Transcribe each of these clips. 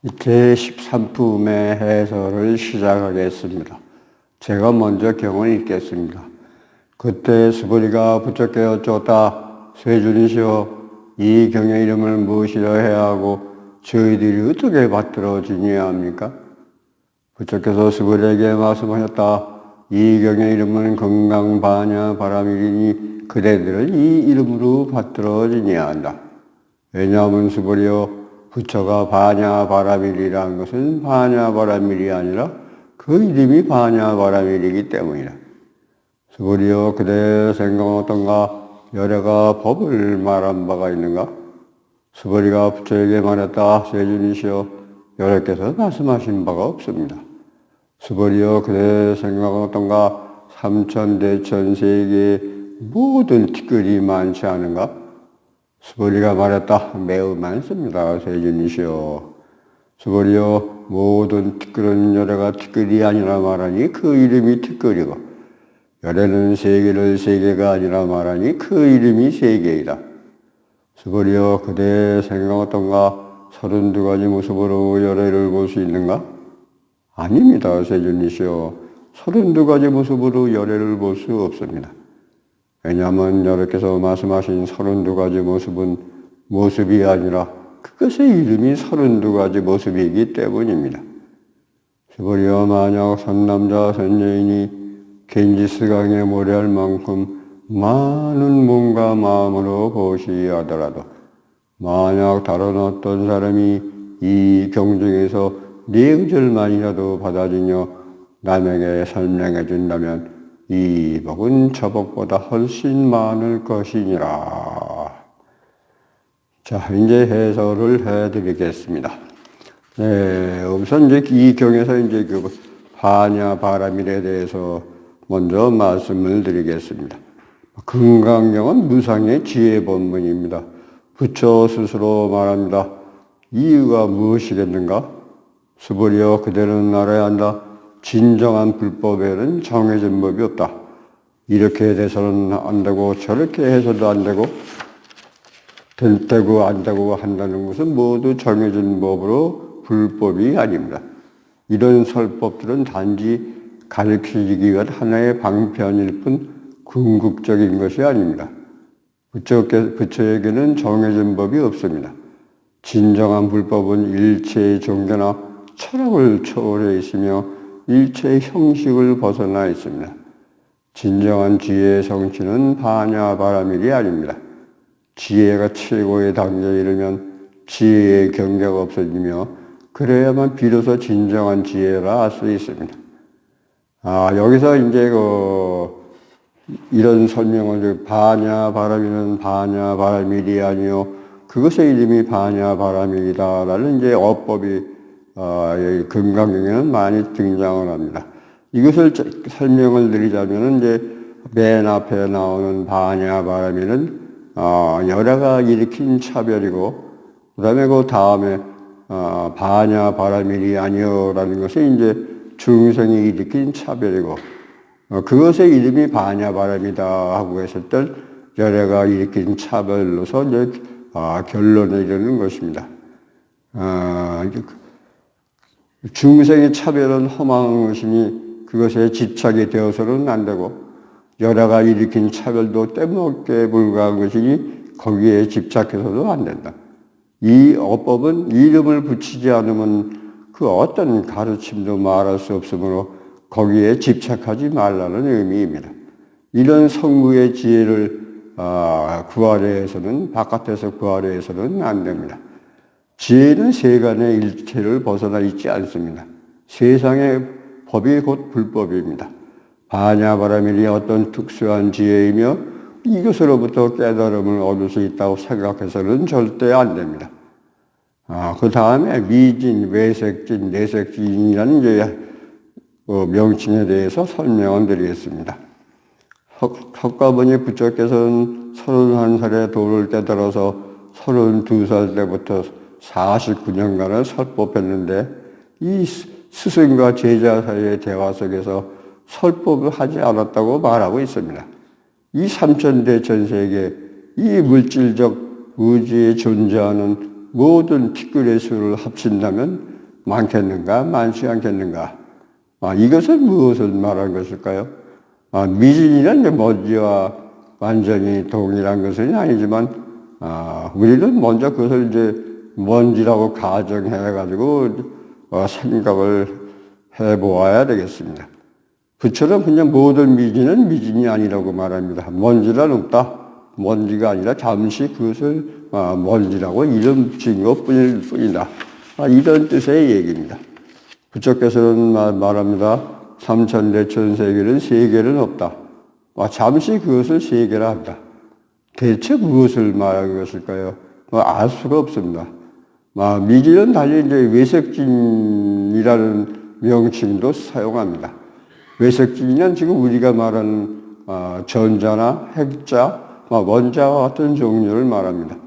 제13품의 해설을 시작하겠습니다. 제가 먼저 경을 읽겠습니다. 그때 수보리가 부처께 여쭈었다. 세존이시여, 이 경의 이름을 무엇이라 해야 하고 저희들이 어떻게 받들어 지내야 합니까? 부처께서 수보리에게 말씀하셨다. 이 경의 이름은 건강반야 바라밀이니 그대들을 이 이름으로 받들어 지내야 한다. 왜냐하면 수보리여, 부처가 바냐바라밀이라는 것은 바냐바라밀이 아니라 그 이름이 바냐바라밀이기 때문이다. 수보리여, 그대의 생각은 어떤가? 열애가 법을 말한 바가 있는가? 수보리가 부처에게 말했다. 세존이시여, 열애께서 말씀하신 바가 없습니다. 수보리여, 그대의 생각은 어떤가? 삼천대천 세계에 모든 티끌이 많지 않은가? 수보리가 말했다. 매우 많습니다. 세존이시여. 수보리여, 모든 티끌은 열애가 티끌이 아니라 말하니 그 이름이 티끌이고, 열애는 세계를 세계가 아니라 말하니 그 이름이 세계이다. 수보리여, 그대의 생각 어떤가? 32가지 모습으로 열애를 볼 수 있는가? 아닙니다. 세존이시여. 32가지 모습으로 열애를 볼 수 없습니다. 왜냐하면 여러께서 말씀하신 32가지 모습은 모습이 아니라 그것의 이름이 32가지 모습이기 때문입니다. 수보리여, 만약 선남자 선여인이 겐지스강에 모래할 만큼 많은 몸과 마음으로 보시하더라도 만약 다른 어떤 사람이 이 경중에서 4구절만이라도 받아들여 남에게 설명해 준다면 이 복은 저 복보다 훨씬 많을 것이니라. 자, 이제 해설을 해드리겠습니다. 네, 우선 이제 이 경에서 이제 그 바냐바라밀에 대해서 먼저 말씀을 드리겠습니다. 금강경은 무상의 지혜 본문입니다. 부처 스스로 말합니다. 이유가 무엇이겠는가? 수보리여, 그대는 알아야 한다. 진정한 불법에는 정해진 법이 없다. 이렇게 돼서는 안 되고 저렇게 해서도 안 되고 되고 안 되고 한다는 것은 모두 정해진 법으로 불법이 아닙니다. 이런 설법들은 단지 가르치기 위한 하나의 방편일 뿐 궁극적인 것이 아닙니다. 부처에게는 정해진 법이 없습니다. 진정한 불법은 일체의 종교나 철학을 초월해 있으며 일체의 형식을 벗어나 있습니다. 진정한 지혜의 성취는 바냐바라밀이 아닙니다. 지혜가 최고의 단계에 이르면 지혜의 경계가 없어지며 그래야만 비로소 진정한 지혜라 할 수 있습니다. 여기서 이제 이런 설명을 바냐바라밀은 바냐바라밀이 아니요 그것의 이름이 바냐바라밀이다라는 이제 어법이 금강경에는 많이 등장을 합니다. 이것을 설명을 드리자면 이제 맨 앞에 나오는 바냐바라밀은 열애가 일으킨 차별이고, 그 다음에 그 다음에 바냐바라밀이 아니요라는 것이 이제 중생이 일으킨 차별이고, 그것의 이름이 바냐바람이다 하고 했을 때 열애가 일으킨 차별로서 이제 결론에 이르는 것입니다. 중생의 차별은 허망한 것이니 그것에 집착이 되어서는 안 되고, 열애가 일으킨 차별도 떼먹게 불과한 것이니 거기에 집착해서도 안 된다. 이 어법은 이름을 붙이지 않으면 그 어떤 가르침도 말할 수 없으므로 거기에 집착하지 말라는 의미입니다. 이런 성부의 지혜를 구하려 해서는, 바깥에서 구하려 해서는 안 됩니다. 지혜는 세간의 일체를 벗어나 있지 않습니다. 세상의 법이 곧 불법입니다. 바냐바라밀이 어떤 특수한 지혜이며 이것으로부터 깨달음을 얻을 수 있다고 생각해서는 절대 안 됩니다. 그 다음에 미진, 외색진, 내색진이라는 이제 명칭에 대해서 설명을 드리겠습니다. 석가모니 부처께서는 31살에 도를 깨달아서 32살 때부터 49년간을 설법했는데 이 스승과 제자 사이의 대화 속에서 설법을 하지 않았다고 말하고 있습니다. 이 삼천대천세계, 이 물질적 의지에 존재하는 모든 티끌의 수를 합친다면 많겠는가, 많지 않겠는가? 이것은 무엇을 말하는 것일까요? 미진이란 이제 먼지와 완전히 동일한 것은 아니지만, 우리는 먼저 그것을 이제 먼지라고 가정해가지고, 생각을 해보아야 되겠습니다. 부처는 그냥 모든 미진은 미진이 아니라고 말합니다. 먼지란 없다. 먼지가 아니라 잠시 그것을 먼지라고 이름 붙인 것 뿐이다. 이런 뜻의 얘기입니다. 부처께서는 말합니다. 삼천대천 세계는 세계는 없다. 잠시 그것을 세계라 한다. 대체 무엇을 말하는 것일까요? 알 수가 없습니다. 미진은 달리 이제 외색진이라는 명칭도 사용합니다. 외색진은 지금 우리가 말하는 전자나 핵자, 원자와 같은 종류를 말합니다.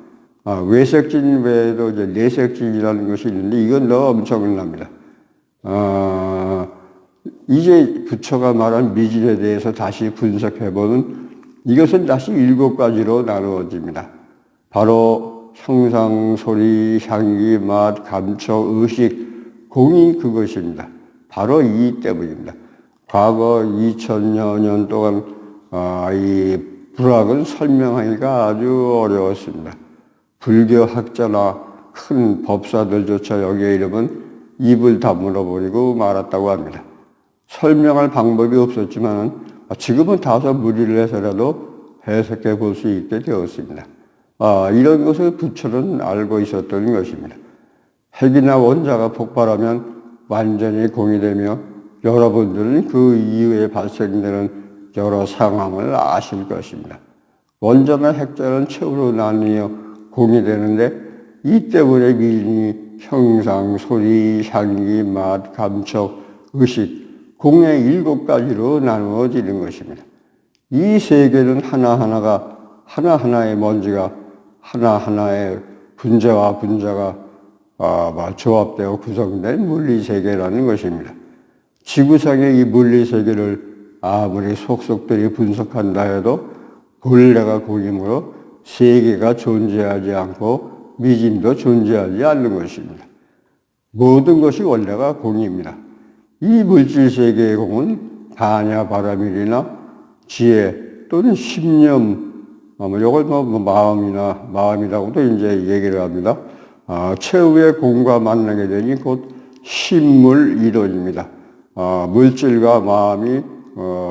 외색진 외에도 이제 내색진이라는 것이 있는데 이건 더 엄청납니다. 이제 부처가 말한 미진에 대해서 다시 분석해보면 이것은 다시 7가지로 나누어집니다. 바로 형상, 소리, 향기, 맛, 감촉, 의식, 공이 그것입니다. 바로 이 때문입니다. 과거 2000여 년 동안 이 불학은 설명하기가 아주 어려웠습니다. 불교 학자나 큰 법사들조차 여기에 이르면 입을 다물어버리고 말았다고 합니다. 설명할 방법이 없었지만 지금은 다소 무리를 해서라도 해석해 볼 수 있게 되었습니다. 이런 것을 부처는 알고 있었던 것입니다. 핵이나 원자가 폭발하면 완전히 공유되며 여러분들은 그 이후에 발생되는 여러 상황을 아실 것입니다. 원자나 핵자는 최후로 나뉘어 공유되는데 이 때문에 미진이 형상, 소리, 향기, 맛, 감촉, 의식, 공의 7가지로 나누어지는 것입니다. 이 세계는 하나하나의 먼지가 하나하나의 분자와 분자가 조합되어 구성된 물리세계라는 것입니다. 지구상의 이 물리세계를 아무리 속속들이 분석한다 해도 본래가 공이므로 세계가 존재하지 않고 미진도 존재하지 않는 것입니다. 모든 것이 원래가 공입니다. 이 물질세계의 공은 반야 바라밀이나 지혜 또는 신념, 이걸 마음이라고도 이제 얘기를 합니다. 최후의 공과 만나게 되니 곧 신물 이론입니다. 물질과 마음이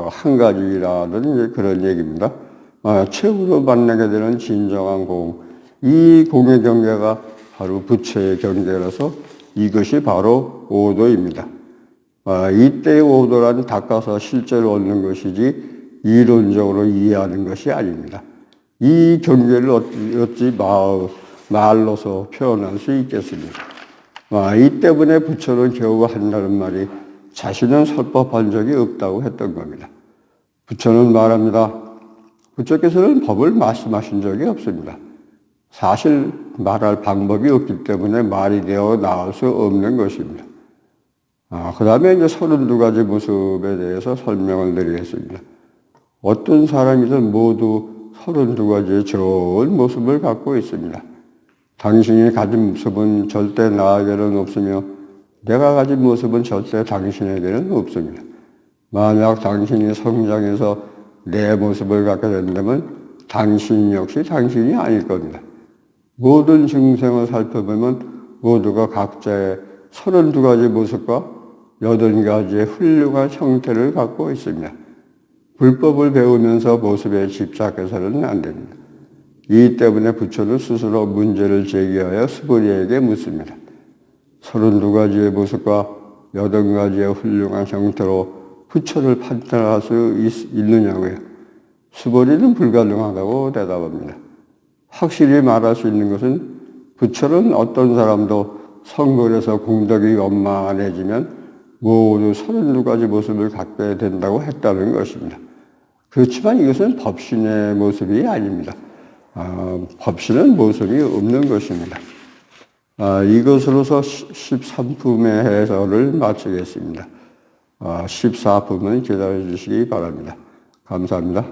한 가지라는 그런 얘기입니다. 최후로 만나게 되는 진정한 공, 이 공의 경계가 바로 부처의 경계라서 이것이 바로 오도입니다. 이때의 오도란 닦아서 실제로 얻는 것이지 이론적으로 이해하는 것이 아닙니다. 이 경계를 어찌 말로서 표현할 수 있겠습니까? 이 때문에 부처는 겨우 한다는 말이 자신은 설법한 적이 없다고 했던 겁니다. 부처는 말합니다. 부처께서는 법을 말씀하신 적이 없습니다. 사실 말할 방법이 없기 때문에 말이 되어 나올 수 없는 것입니다. 그 다음에 이제 32가지 모습에 대해서 설명을 드리겠습니다. 어떤 사람이든 모두 32가지의 좋은 모습을 갖고 있습니다. 당신이 가진 모습은 절대 나에게는 없으며 내가 가진 모습은 절대 당신에게는 없습니다. 만약 당신이 성장해서 내 모습을 갖게 된다면 당신 역시 당신이 아닐 겁니다. 모든 중생을 살펴보면 모두가 각자의 32가지 모습과 80가지의 훌륭한 형태를 갖고 있습니다. 불법을 배우면서 모습에 집착해서는 안 됩니다. 이 때문에 부처는 스스로 문제를 제기하여 스보리에게 묻습니다. 32가지의 모습과 80가지의 훌륭한 형태로 부처를 판단할 수 있느냐고요. 스보리는 불가능하다고 대답합니다. 확실히 말할 수 있는 것은 부처는 어떤 사람도 성불에서 공덕이 원만해지면 모두 32가지 모습을 갖게 된다고 했다는 것입니다. 그렇지만 이것은 법신의 모습이 아닙니다. 법신은 모습이 없는 것입니다. 이것으로서 13품의 해설을 마치겠습니다. 14품은 기다려 주시기 바랍니다. 감사합니다.